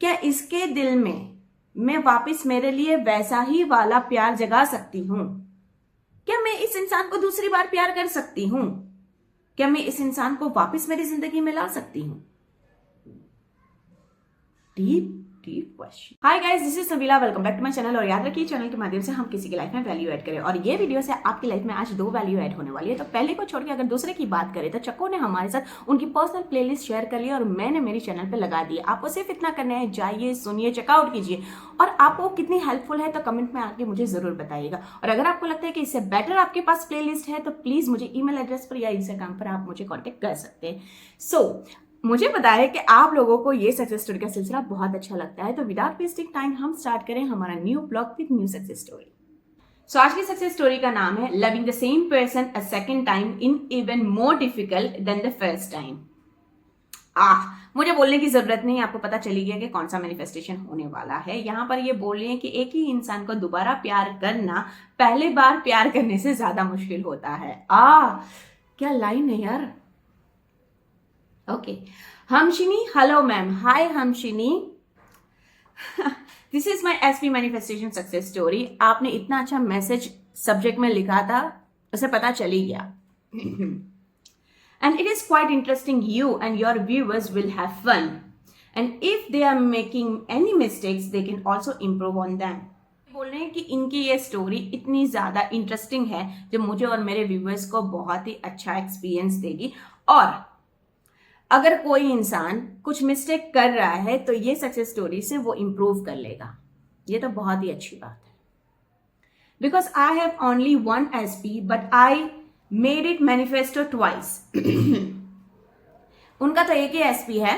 क्या इसके दिल में मैं वापस मेरे लिए वैसा ही वाला प्यार जगा सकती हूँ? क्या मैं इस इंसान को दूसरी बार प्यार कर सकती हूँ? क्या मैं इस इंसान को वापस मेरी जिंदगी में ला सकती हूँ? Deep question. Hi guys, this is Nabila, welcome back to my channel. और याद रखिए, चैनल के माध्यम से हम किसी की लाइफ में वैल्यू ऐड करें, और ये वीडियो से आपकी लाइफ में आज 2 वैल्यू ऐड होने वाली है। तो पहले को छोड़ के अगर दूसरे की बात करें तो चक्को ने हमारे साथ उनकी पर्सनल प्लेलिस्ट शेयर कर ली और मैंने मेरी चैनल पे लगा दी। आपको सिर्फ इतना करना है, जाइए, सुनिए, चेकआउट कीजिए, और आपको कितनी हेल्पफुल है तो कमेंट में आके मुझे जरूर बताइएगा। और अगर आपको लगता है कि इससे बेटर आपके पास प्लेलिस्ट है तो प्लीज मुझे ईमेल एड्रेस पर या इंस्टाग्राम पर आप मुझे कॉन्टेक्ट कर सकते हैं। मुझे पता है कि आप लोगों को ये सक्सेस स्टोरी का सिलसिला बहुत अच्छा लगता है, तो विदाउट वेस्टिंग टाइम हम स्टार्ट करें हमारा new blog with new success story. So आज की सक्सेस स्टोरी का नाम है loving the same person a second time in even more difficult than the first time. मुझे बोलने की जरूरत नहीं, आपको पता चली गया कि कौन सा मैनिफेस्टेशन होने वाला है। यहाँ पर ये बोल रहे हैं कि एक ही इंसान को दोबारा प्यार करना पहले बार प्यार करने से ज्यादा मुश्किल होता है। क्या लाइन है यार। Okay, Hamshini, hello ma'am. Hi Hamshini, this is my SP manifestation success story. आपने इतना अच्छा मैसेज सब्जेक्ट में लिखा था, उसे पता चल ही गया। And it is quite interesting. You and your viewers will have fun. And if they are making any mistakes, they can also improve on them. बोल रहे हैं कि इनकी ये स्टोरी इतनी ज़्यादा इंटरेस्टिंग है जो मुझे और मेरे व्यूवर्स को बहुत ही अच्छा एक्सपीरियंस देगी, और अगर कोई इंसान कुछ मिस्टेक कर रहा है तो ये सक्सेस स्टोरी से वो इम्प्रूव कर लेगा। ये तो बहुत ही अच्छी बात है। Because I have only one SP but I made it manifesto twice. उनका तो एक ही एसपी है,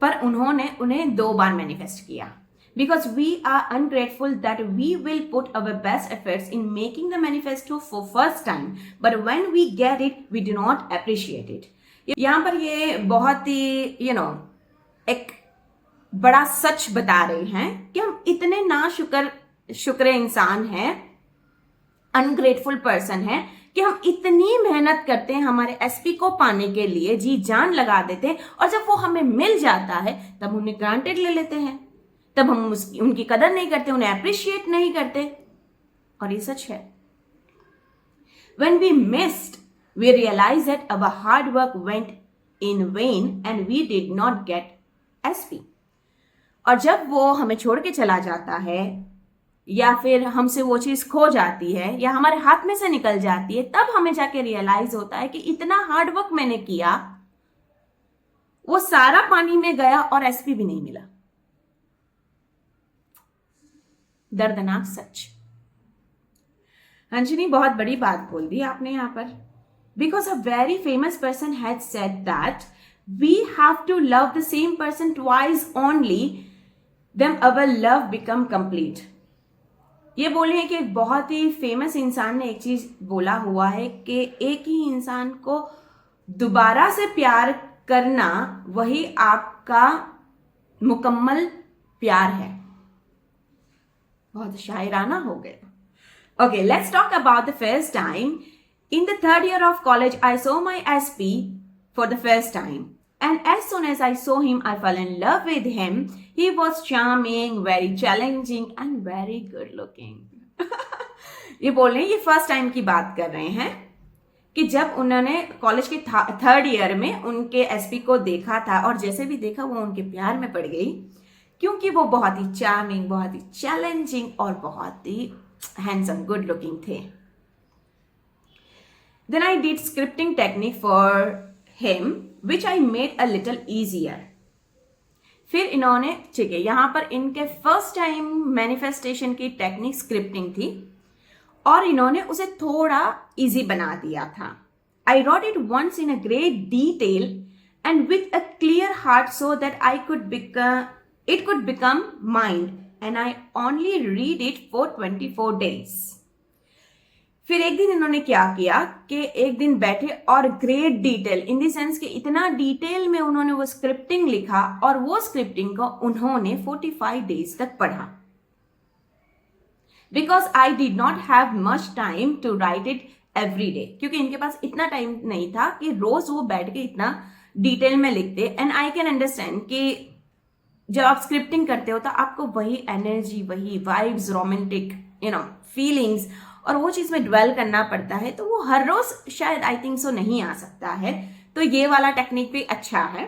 पर उन्होंने उन्हें 2 बार मैनिफेस्ट किया। Because we are ungrateful that we will put our best efforts in making the manifesto for first time, but when we get it we do not appreciate it. यहां पर ये बहुत ही एक बड़ा सच बता रहे हैं कि हम इतने ना शुक्र इंसान हैं, अनग्रेटफुल पर्सन हैं, कि हम इतनी मेहनत करते हैं हमारे एसपी को पाने के लिए, जी जान लगा देते हैं, और जब वो हमें मिल जाता है तब उन्हें ग्रांटेड ले लेते हैं, तब हम उनकी कदर नहीं करते, उन्हें अप्रिशिएट नहीं करते। और ये सच है। When we missed, we realized that our hard work went in vain and we did not get SP. और जब वो हमें छोड़ के चला जाता है, या फिर हमसे वो चीज खो जाती है, या हमारे हाथ में से निकल जाती है, तब हमें जाके रियलाइज होता है कि इतना हार्ड वर्क मैंने किया, वो सारा पानी में गया और एसपी भी नहीं मिला। दर्दनाक सच। अंजनी, बहुत बड़ी बात बोल दी आपने यहाँ पर। Because a very famous person had said that we have to love the same person twice only, then our love become complete. ये बोले हैं कि एक बहुत ही फेमस इंसान ने एक चीज बोला हुआ है कि एक ही इंसान को दोबारा से प्यार करना वही आपका मुकम्मल प्यार है। बहुत शायराना हो गया। Okay, let's talk about the first time. In the 3rd year of college, I saw my SP for the first time. And as soon as I saw him, I fell in love with him. He was charming, very challenging and very good looking. ये बोल रहे हैं, ये first time की बात कर रहे हैं कि जब उन्होंने कॉलेज के 3rd ईयर में उनके एसपी को देखा था, और जैसे भी देखा वो उनके प्यार में पड़ गई, क्योंकि वो बहुत ही चार्मिंग, बहुत ही चैलेंजिंग और बहुत ही handsome, good looking थे। Then I did scripting technique for him, which I made a little easier. फिर इन्होंने, ठीक है, यहाँ पर इनके फर्स्ट टाइम मैनिफेस्टेशन की टेक्निक स्क्रिप्टिंग थी, और इन्होंने उसे थोड़ा इजी बना दिया था। I wrote it once in a great detail and with a clear heart so that it could become mine. And I only read it for 24 days. फिर एक दिन इन्होंने क्या किया कि एक दिन बैठे और great detail, in the sense कि इतना डिटेल में उन्होंने वो स्क्रिप्टिंग लिखा, और वो स्क्रिप्टिंग को उन्होंने 45 डेज तक पढ़ा। Because I did not have much time to write it every day, क्योंकि इनके पास इतना टाइम नहीं था कि रोज वो बैठ के इतना डिटेल में लिखते। एंड आई कैन अंडरस्टैंड कि जब आप स्क्रिप्टिंग करते हो तो आपको वही एनर्जी, वही वाइब्स, रोमांटिक फीलिंग्स और वो चीज़ में ड्वेल करना पड़ता है, तो वो हर रोज शायद आई थिंक सो नहीं आ सकता है। तो ये वाला टेक्निक भी अच्छा है।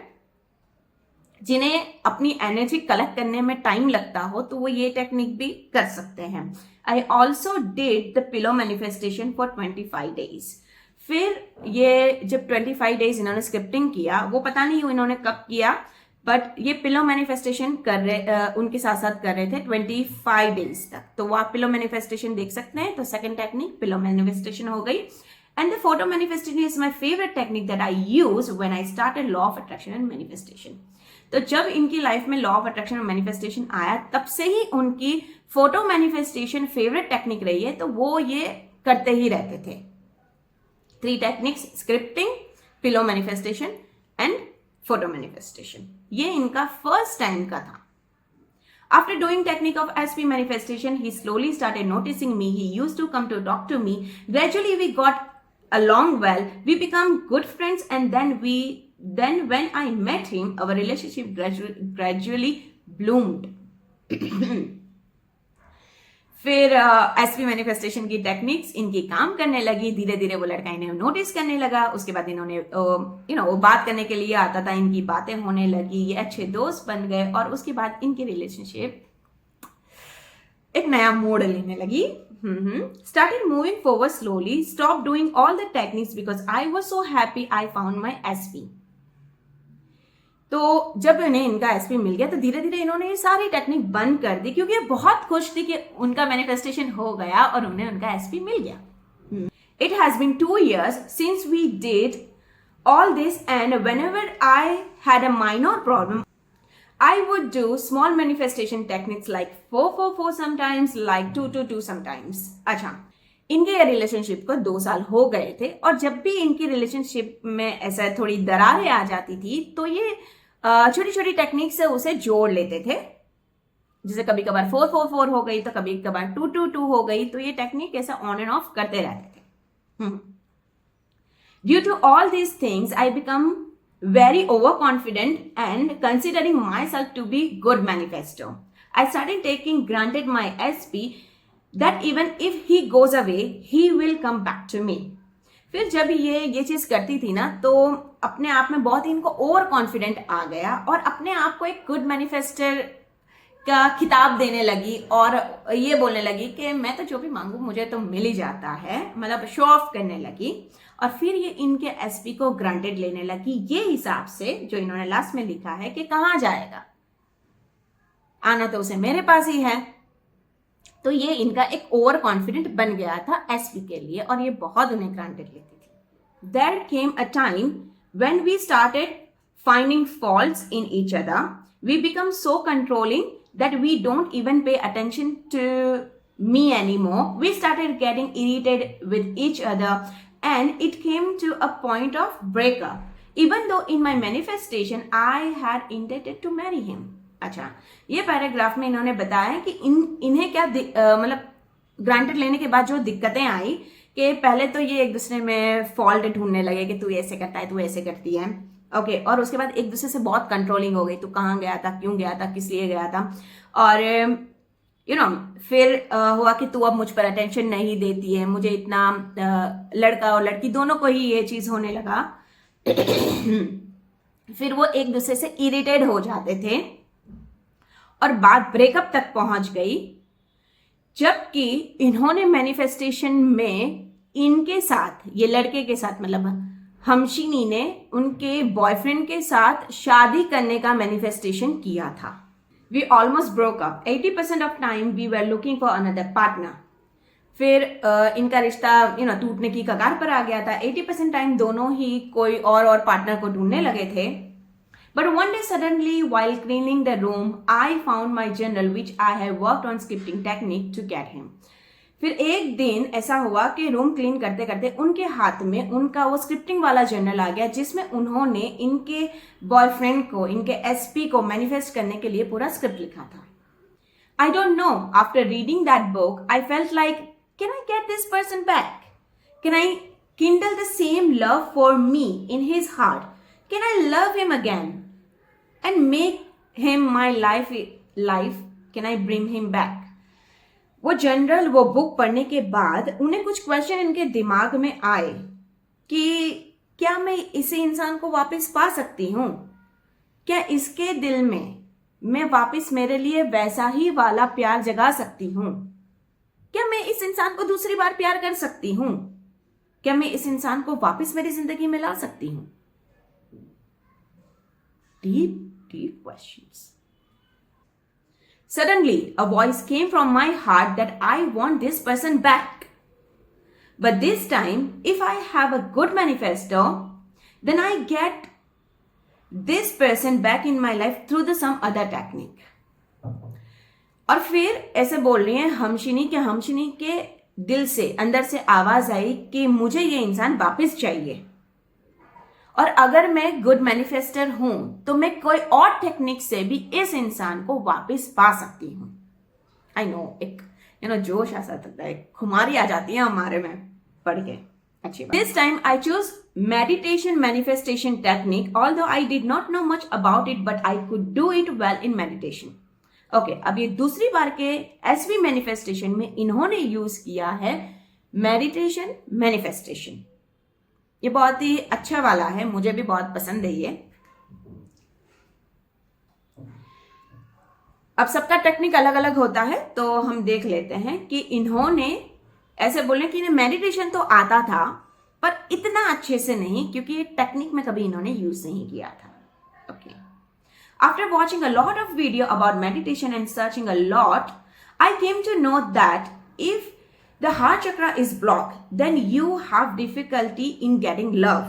जिन्हें अपनी एनर्जी कलेक्ट करने में टाइम लगता हो तो वो ये टेक्निक भी कर सकते हैं। I also did the pillow manifestation for 25 days. फिर ये जब 25 डेज इन्होंने स्क्रिप्टिंग किया, वो पता नहीं इन्होंने कब किया, बट ये पिलो मैनिफेस्टेशन कर रहे उनके साथ साथ कर रहे थे 25 डेज तक। तो वो आप पिलो मैनिफेस्टेशन देख सकते हैं। तो सेकंड टेक्निक पिलो मैनिफेस्टेशन हो गई। And the photo manifestation is my favourite technique that I use when I started law of attraction and manifestation. तो जब इनकी लाइफ में लॉ ऑफ अट्रैक्शन और मैनिफेस्टेशन आया, तब से ही उनकी फोटो मैनिफेस्टेशन फेवरेट टेक्निक रही है। तो वो ये करते ही रहते थे। 3 techniques, scripting, pillow manifestation and photo manifestation. ये इनका फर्स्ट टाइम का था। After doing technique of SP manifestation, he slowly started noticing me. He used to come to talk to me. Gradually, we got along well. We became good friends, and then when I met him, our relationship gradually bloomed. फिर SP manifestation की techniques इनकी काम करने लगी। धीरे धीरे वो लड़का इन्हें नोटिस करने लगा। उसके बाद इन्होंने वो बात करने के लिए आता था, इनकी बातें होने लगी, ये अच्छे दोस्त बन गए और उसके बाद इनकी रिलेशनशिप एक नया मोड़ लेने लगी। Started moving forward slowly, stopped doing all the techniques because I was so happy I found my SP. तो जब इन्हें इनका एसपी मिल गया तो धीरे धीरे इन्होंने ये सारी टेक्निक बंद कर दी, क्योंकि ये बहुत खुश थी कि उनका मैनिफेस्टेशन हो गया और उन्हें उनका एसपी मिल गया। It has been 2 years since we did all this, and whenever I had a minor problem, I would do small manifestation techniques like 4-4-4 sometimes, like 2-2-2 sometimes. अच्छा, इनके रिलेशनशिप को 2 साल हो गए थे और जब भी इनकी रिलेशनशिप में ऐसा थोड़ी दरारें आ जाती थी तो ये छोटी छोटी टेक्निक से उसे जोड़ लेते थे। जैसे कभी कभार 4-4-4 हो गई तो कभी कभार 2-2-2 हो गई, तो ये टेक्निक ऐसा ऑन एंड ऑफ करते रहते थे। Due to all these things I become very overconfident and considering myself to be good manifesto. I started taking granted my SP that even if he goes away, he will come back to me. फिर जब ये चीज करती थी ना, तो अपने आप में बहुत ही इनको ओवर कॉन्फिडेंट आ गया और अपने आप को एक गुड मैनिफेस्टर का खिताब देने लगी और ये बोलने लगी कि मैं तो जो भी मांगू मुझे तो मिल ही जाता है, मतलब शो ऑफ करने लगी। और फिर ये इनके एसपी को ग्रांटेड लेने लगी, ये हिसाब से जो इन्होंने लास्ट में लिखा है कि कहाँ जाएगा, आना तो उसे मेरे पास ही है। तो ये इनका एक ओवर कॉन्फिडेंट बन गया था एसपी के लिए और ये बहुत उन्हें ग्रांटेड लेती थी। There came a time when we started finding faults in each other, we become so controlling that we don't even pay attention to me anymore. We started getting irritated with each other and it came to a point of breakup. Even though in my manifestation I had intended to marry him. अच्छा, ये paragraph में इन्होंने बताया कि इन्हें क्या मतलब granted लेने के बाद जो दिक्कतें आई कि पहले तो ये एक दूसरे में फॉल्ट ढूंढने लगे कि तू ऐसे करता है, तू ऐसे करती है, ओके और उसके बाद एक दूसरे से बहुत कंट्रोलिंग हो गई, तू कहाँ गया था, क्यों गया था, किस लिए गया था, और फिर हुआ कि तू अब मुझ पर अटेंशन नहीं देती है, मुझे इतना लड़का और लड़की दोनों को ही ये चीज होने लगा। फिर वो एक दूसरे से इरिटेट हो जाते थे और बात ब्रेकअप तक पहुंच गई, जबकि इन्होंने मैनिफेस्टेशन में इनके साथ, ये लड़के के साथ मतलब हमशीनी ने उनके बॉयफ्रेंड के साथ शादी करने का मैनिफेस्टेशन किया था। We almost broke up, 80% of time we were looking for another partner. फिर इनका रिश्ता टूटने की कगार पर आ गया था। 80% टाइम दोनों ही कोई और पार्टनर को ढूंढने लगे थे। But one day suddenly while cleaning the room I found my journal which I have worked on scripting technique to get him. फिर एक दिन ऐसा हुआ कि रूम क्लीन करते करते उनके हाथ में उनका वो स्क्रिप्टिंग वाला जर्नल आ गया, जिसमें उन्होंने इनके बॉयफ्रेंड को, इनके एसपी को मैनिफेस्ट करने के लिए पूरा स्क्रिप्ट लिखा था। I don't know, after reading that book I felt like, can I get this person back? Can I kindle the same love for me in his heart? Can I love him again and make him my life, can I bring him back? वो general वो book पढ़ने के बाद उन्हें कुछ question इनके दिमाग में आए कि क्या मैं इसी इंसान को वापस पा सकती हूं? क्या इसके दिल में मैं वापस मेरे लिए वैसा ही वाला प्यार जगा सकती हूं? क्या मैं इस इंसान को दूसरी बार प्यार कर सकती हूं? क्या मैं इस इंसान को वापस मेरी जिंदगी में ला सकती हूं? Deep, deep questions. Suddenly, a voice came from my heart that I want this person back. But this time, if I have a good manifesto, then I get this person back in my life through some other technique. और फिर ऐसे बोल रही है हमशिनी के दिल से अंदर से आवाज आई कि मुझे ये इंसान वापस चाहिए, और अगर मैं गुड मैनिफेस्टर हूं तो मैं कोई और टेक्निक से भी इस इंसान को वापस पा सकती हूं. आई नो, एक जोश आ सकता है, खुमारी आ जाती है हमारे में पढ़ के. अच्छी बात. This time I choose meditation manifestation technique, although I did not know much about it but I could do it well in meditation. Okay, अब ये दूसरी बार के एसवी मैनिफेस्टेशन में इन्होंने यूज किया है मेडिटेशन मैनिफेस्टेशन. ये बहुत ही अच्छा वाला है, मुझे भी बहुत पसंद है ये. अब सबका टेक्निक अलग अलग होता है, तो हम देख लेते हैं कि इन्होंने ऐसे बोले कि इन्हें मेडिटेशन तो आता था पर इतना अच्छे से नहीं, क्योंकि ये टेक्निक में कभी इन्होंने यूज नहीं किया था. Okay. After watching a lot of video about meditation and searching a lot, I came to know that if the heart chakra is blocked, then you have difficulty in getting love.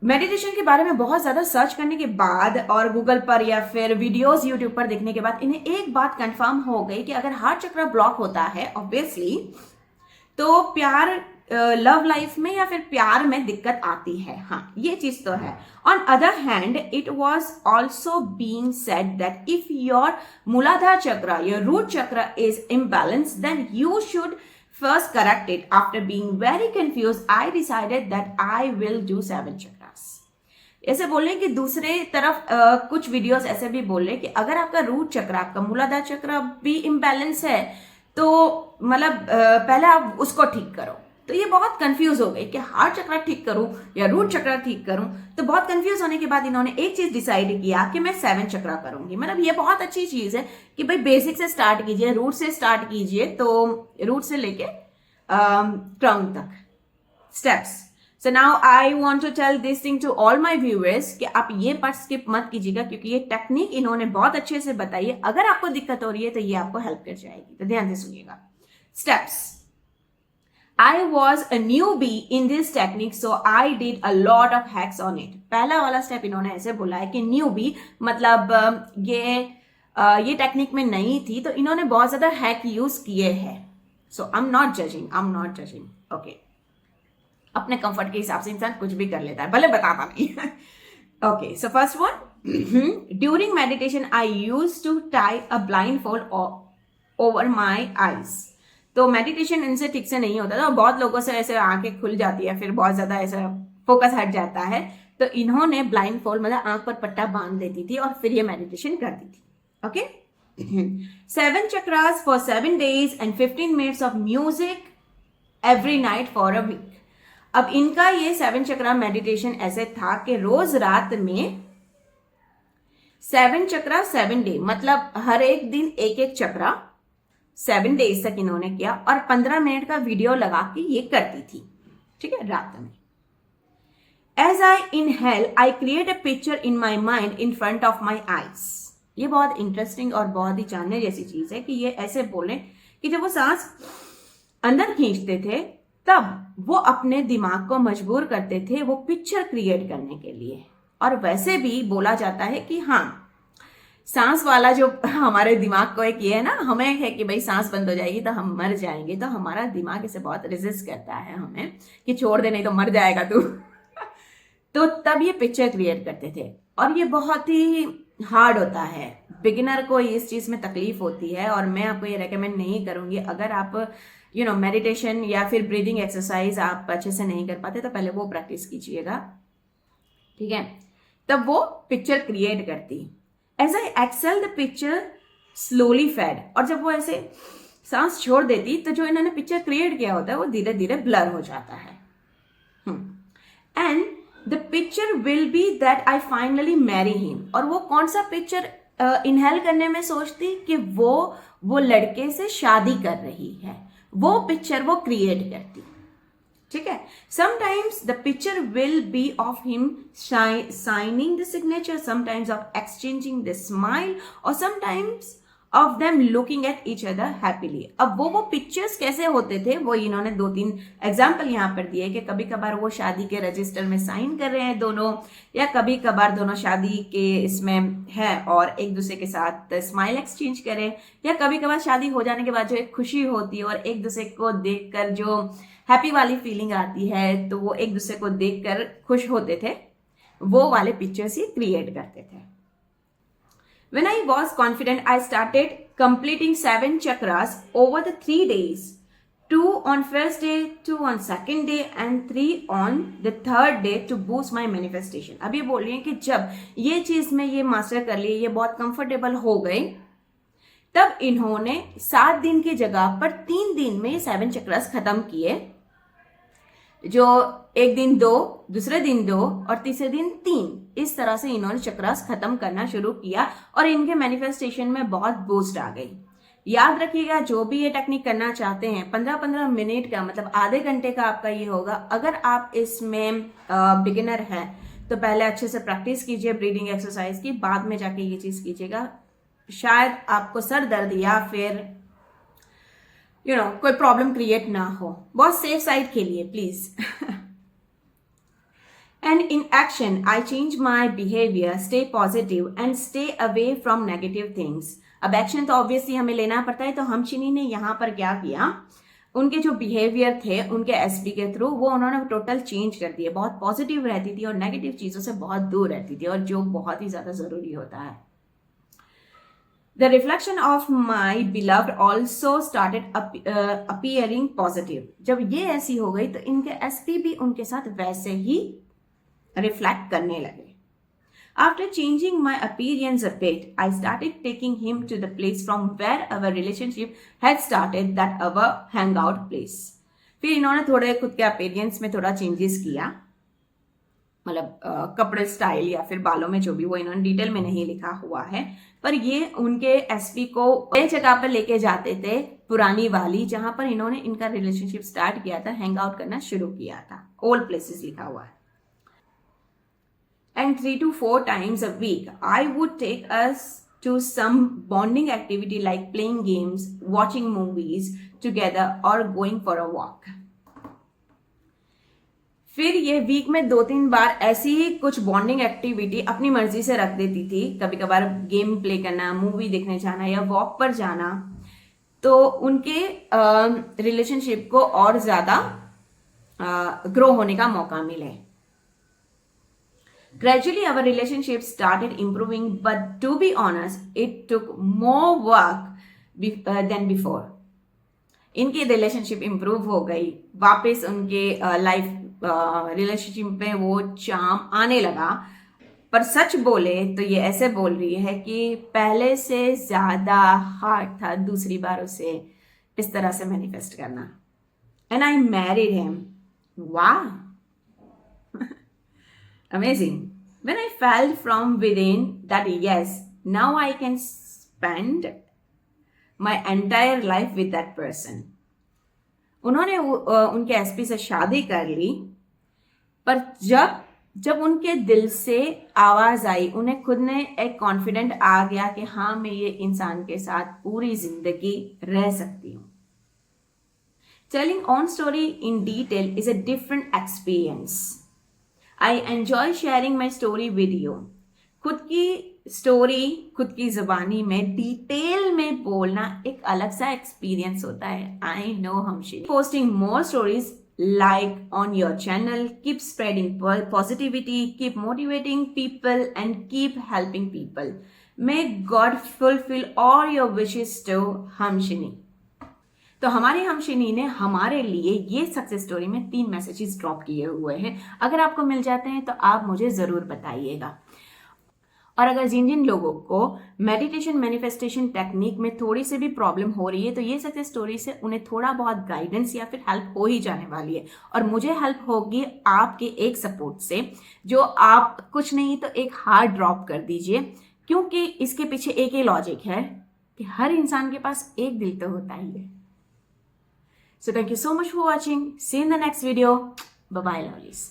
Meditation के बारे में बहुत ज्यादा search करने के बाद और Google पर या फिर वीडियोस यूट्यूब पर देखने के बाद इन्हें एक बात कंफर्म हो गई कि अगर हार्ट चक्र ब्लॉक होता है ऑब्वियसली तो प्यार लव लाइफ में या फिर प्यार में दिक्कत आती है. हाँ, ये चीज तो है. On other hand it was also being said that if your Muladhara chakra, your root chakra is imbalance, then you should first correct it. After being very confused, I decided that I will do 7 chakras. ऐसे बोले कि दूसरे तरफ कुछ videos ऐसे भी बोले कि अगर आपका रूट चक्र, आपका मूलाधार चक्र भी इम्बैलेंस है तो मतलब पहले आप उसको ठीक करो. तो ये बहुत कंफ्यूज हो गई कि हार्ट चक्र ठीक करूं या रूट चक्र ठीक करूं. तो बहुत कंफ्यूज होने के बाद इन्होंने एक चीज डिसाइड किया कि मैं 7 चक्र करूंगी. मतलब ये बहुत अच्छी चीज है कि भाई बेसिक से स्टार्ट कीजिए, रूट से स्टार्ट कीजिए. तो रूट से लेके क्रम तक steps. So now I want to tell this thing to all my viewers कि आप ये पार्ट स्किप मत कीजिएगा, क्योंकि ये टेक्निक इन्होंने बहुत अच्छे से बताई है. अगर आपको दिक्कत हो रही है तो ये आपको हेल्प कर जाएगी. तो ध्यान से सुनिएगा. Steps. I was a newbie in this technique, so I did a lot of hacks on it. पहला वाला स्टेप इन्होंने ऐसे बोला है कि न्यूबी मतलब ये टेक्निक में नहीं थी, तो इन्होंने बहुत ज्यादा हैक यूज किए हैं. So I am not judging. Okay, अपने कंफर्ट के हिसाब से इंसान कुछ भी कर लेता है, भले बताता नहीं. Okay, so first one, during meditation I use to tie a blindfold over my eyes. तो मेडिटेशन इनसे ठीक से नहीं होता था, बहुत लोगों से ऐसे आंखें खुल जाती है, फिर बहुत ज्यादा ऐसा फोकस हट जाता है. तो इन्होंने ब्लाइंड फोल्ड मतलब आंख पर पट्टा बांध देती थी और फिर ये मेडिटेशन करती थी. Okay. 7 chakras for 7 days and 15 minutes of music every night for a week. अब इनका ये 7 चक्रा मेडिटेशन ऐसे था कि रोज रात में 7 चक्रा 7 डे, मतलब हर एक दिन एक एक चक्रा 7 डेज तक इन्होंने किया और 15 मिनट का वीडियो लगा के ये करती थी. ठीक है, रात में. As I inhale I create a picture in my mind in front of my eyes. ये बहुत इंटरेस्टिंग और बहुत ही जानने जैसी चीज है कि ये ऐसे बोले कि जब वो सांस अंदर खींचते थे तब वो अपने दिमाग को मजबूर करते थे वो पिक्चर क्रिएट करने के लिए. और वैसे भी बोला जाता है कि हाँ, सांस वाला जो हमारे दिमाग को एक ये है ना, हमें है कि भाई सांस बंद हो जाएगी तो हम मर जाएंगे, तो हमारा दिमाग इसे बहुत रेजिस्ट करता है हमें कि छोड़ दे नहीं तो मर जाएगा तू. तो तब ये पिक्चर क्रिएट करते थे और ये बहुत ही हार्ड होता है. बिगिनर को इस चीज में तकलीफ होती है और मैं आपको ये रेकमेंड नहीं करूंगी. अगर आप मेडिटेशन या फिर ब्रीदिंग एक्सरसाइज आप अच्छे से नहीं कर पाते तो पहले वो प्रैक्टिस कीजिएगा. ठीक है. तब वो पिक्चर क्रिएट करती। As I exhale the picture slowly fade, और जब वो ऐसे सांस छोड़ देती तो जो इन्होंने पिक्चर क्रिएट किया होता है वो धीरे धीरे ब्लर हो जाता है। And the picture will B that I finally marry him, और वो कौन सा पिक्चर इनहेल करने में सोचती कि वो लड़के से शादी कर रही है, वो पिक्चर वो क्रिएट करती। ठीक है, sometimes the picture will be of him signing the signature, sometimes of exchanging the smile, और sometimes of them looking at each other happily. अब वो पिक्चर्स कैसे होते थे वो इन्होंने 2-3 एग्जाम्पल यहाँ पर दिए कि कभी कभार वो शादी के रजिस्टर में साइन कर रहे हैं दोनों, या कभी कभार दोनों शादी के इसमें है और एक दूसरे के साथ स्माइल एक्सचेंज करें, या कभी कभार शादी हो जाने के बाद जो एक खुशी होती है और एक दूसरे को देखकर जो हैप्पी वाली फीलिंग आती है तो वो एक दूसरे को देखकर खुश होते थे, वो वाले पिक्चर्स ही क्रिएट करते थे। When I was confident, I started completing 7 chakras over the 3 days. 2 on first day, 2 on second day and 3 on the third day to boost my manifestation. अभी बोल रही हैं कि जब ये चीज़ में ये मास्टर कर ली, ये बहुत कंफर्टेबल हो गई, तब इन्होंने 7 दिन की जगह पर 3 दिन में 7 चक्रास खत्म किए, जो एक दिन 2, दूसरे दिन 2 और तीसरे दिन 3, इस तरह से इन्होंने चक्रास खत्म करना शुरू किया और इनके मैनिफेस्टेशन में बहुत बूस्ट आ गई। याद रखिएगा, जो भी ये टेक्निक करना चाहते हैं 15-15 मिनट का, मतलब आधे घंटे का आपका ये होगा। अगर आप इसमें बिगिनर हैं तो पहले अच्छे से प्रैक्टिस कीजिए ब्रीदिंग एक्सरसाइज की, बाद में जाके ये चीज कीजिएगा। शायद आपको सर दर्द या फिर कोई प्रॉब्लम क्रिएट ना हो, बहुत सेफ साइड खेलिए please. And in action, I change my behavior, stay positive and stay away from negative things. अब एक्शन तो ऑब्वियसली हमें लेना पड़ता है, तो हमशिनी ने यहाँ पर क्या किया, उनके जो बिहेवियर थे उनके एसपी के थ्रू वो उन्होंने टोटल चेंज कर दिए। बहुत पॉजिटिव रहती थी और नेगेटिव चीज़ों से बहुत दूर रहती थी, और जो बहुत ही ज़्यादा ज़रूरी होता है। The reflection of my beloved also started appearing positive. जब ये ऐसी हो गई तो इनके एसपी भी उनके साथ वैसे ही रिफ्लेक्ट करने लगे। After changing my appearance a bit, I started taking him to the place from where our relationship had started, that our hangout place. फिर इन्होंने थोड़े खुद के अपीयरेंस में थोड़ा चेंजेस किया, मतलब कपड़े स्टाइल या फिर बालों में, जो भी, वो इन्होंने डिटेल में नहीं लिखा हुआ है, पर ये उनके एसपी को नई जगह पर लेके जाते थे, पुरानी वाली, जहां पर इन्होंने इनका रिलेशनशिप स्टार्ट किया था, हैंग आउट करना शुरू किया था। ओल्ड प्लेसेस लिखा हुआ है। And 3 to 4 times a week, I would take us to some bonding activity like playing games, watching movies together or going for a walk. फिर ये वीक में 2-3 बार ऐसी ही कुछ बॉन्डिंग एक्टिविटी अपनी मर्जी से रख देती थी। कभी कभार गेम प्ले करना, मूवी देखने जाना या वॉक पर जाना, तो उनके रिलेशनशिप को और ज्यादा ग्रो होने का मौका मिले। Gradually, our relationship started improving, but to be honest, it took more work than before. इनकी रिलेशनशिप इम्प्रूव हो गई, वापस उनके लाइफ रिलेशनशिप में वो चार्म आने लगा, पर सच बोले तो ये ऐसे बोल रही है कि पहले से ज्यादा हार्ड था दूसरी बार उसे इस तरह से मैनिफेस्ट करना। And I married him. Wow! Amazing. When I felt from within that yes, now I can spend my entire life with that person. उन्होंने उनके एसपी से शादी कर ली, पर जब उनके दिल से आवाज आई, उन्हें खुद ने एक कॉन्फिडेंट आ गया कि हाँ, मैं ये इंसान के साथ पूरी जिंदगी रह सकती हूँ। Telling own story in detail is a different experience. I enjoy sharing my story with you. खुद की स्टोरी खुद की ज़बानी में डिटेल में बोलना एक अलग सा एक्सपीरियंस होता है। I know Hamshini. Posting more stories like on your channel. Keep spreading positivity, keep motivating people and keep helping people. May God fulfill all your wishes to हमशिनी। तो हमारे हमशिनी ने हमारे लिए ये सक्सेस स्टोरी में 3 मैसेजेस ड्रॉप किए हुए हैं। अगर आपको मिल जाते हैं तो आप मुझे ज़रूर बताइएगा। और अगर जिन जिन लोगों को मेडिटेशन मैनिफेस्टेशन टेक्निक में थोड़ी सी भी प्रॉब्लम हो रही है तो ये सक्सेस स्टोरी से उन्हें थोड़ा बहुत गाइडेंस या फिर हेल्प हो ही जाने वाली है। और मुझे हेल्प होगी आपके एक सपोर्ट से, जो आप कुछ नहीं तो एक हार्ट ड्रॉप कर दीजिए, क्योंकि इसके पीछे एक ही लॉजिक है कि हर इंसान के पास एक दिल तो होता ही है। So thank you so much for watching, see in the next video, bye bye lovelies.